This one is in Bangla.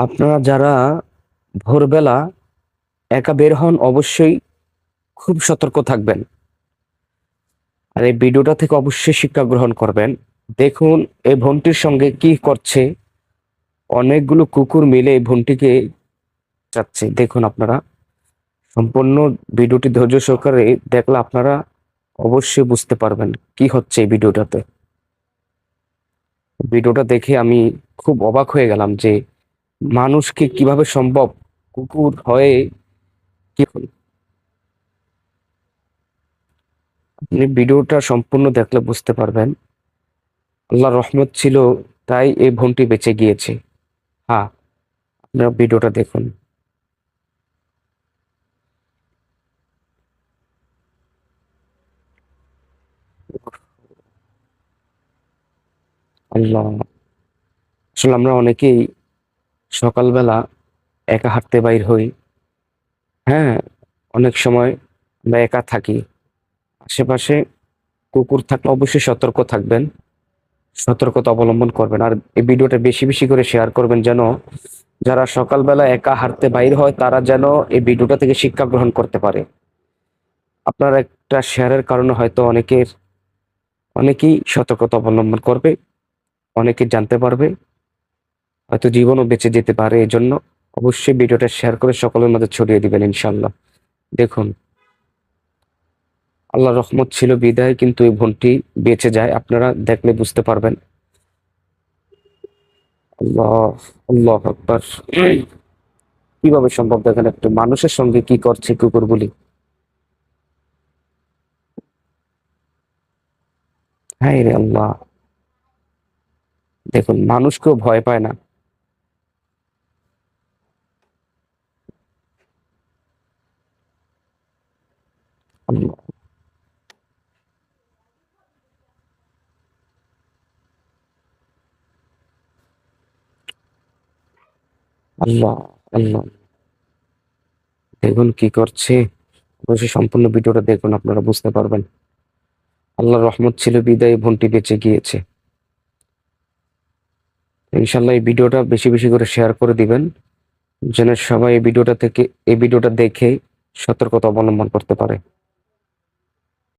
আপনারা যারা ভোরবেলা একা বের হন অবশ্যই খুব সতর্ক থাকবেন। আর এই ভিডিওটা থেকে অবশ্যই শিক্ষা গ্রহণ করবেন। দেখুন এই বোনটির সঙ্গে কি করছে। অনেকগুলো কুকুর মিলে এই বোনটিকে চাচ্ছে। দেখুন আপনারা সম্পূর্ণ ভিডিওটি ধৈর্য সহকারে দেখলে আপনারা অবশ্যই বুঝতে পারবেন কি হচ্ছে এই ভিডিওটাতে। ভিডিওটা দেখে আমি খুব অবাক হয়ে গেলাম যে মানুষকে কিভাবে সম্ভব কুকুর হয়ে কি আপনি ভিডিওটা সম্পূর্ণ দেখলে বুঝতে পারবেন। আল্লাহর রহমত ছিল তাই এই বোনটি বেঁচে গিয়েছে। হ্যাঁ, আপনারা ভিডিওটা দেখুন। আল্লাহ, আসলে আমরা অনেকেই সকালবেলা একা হাঁটতে বাইর হই। হ্যাঁ, অনেক সময় আমরা একা থাকি। আশেপাশে কুকুর থাকলে অবশ্যই সতর্ক থাকবেন, সতর্কতা অবলম্বন করবেন। আর এই ভিডিওটা বেশি বেশি করে শেয়ার করবেন যেন যারা সকালবেলা একা হাঁটতে বাইর হয় তারা যেন এই ভিডিওটা থেকে শিক্ষা গ্রহণ করতে পারে। আপনার একটা শেয়ারের কারণে হয়তো অনেকেই সতর্কতা অবলম্বন করবে, অনেকে জানতে পারবে, হয়তো জীবনও বেঁচে যেতে পারে। এজন্য অবশ্যই ভিডিওটা শেয়ার করে সকলের মাঝে ছড়িয়ে দিবেন ইনশাল্লাহ। দেখুন, আল্লাহর রহমত ছিল বিদায় কিন্তু এই বোনটি বেঁচে যায়। আপনারা দেখলে বুঝতে পারবেন। আল্লাহ, আল্লাহ আকবার। কিভাবে সম্ভব দেখেন একটু মানুষের সঙ্গে কি করছে কুকুরগুলি। হ্যাঁ রে আল্লাহ, দেখুন মানুষকেও ভয় পায় না। আল্লাহ, আল্লাহ, আল্লাহ, দেখুন কি করছে। অবশ্যই সম্পূর্ণ ভিডিওটা দেখুন, আপনারা বুঝতে পারবেন। আল্লাহর রহমত ছিল বিদায় বোনটি বেঁচে গিয়েছে। ইনশাল্লাহ এই ভিডিওটা বেশি বেশি করে শেয়ার করে দিবেন যেন সবাই এই ভিডিওটা দেখে সতর্কতা অবলম্বন করতে পারে।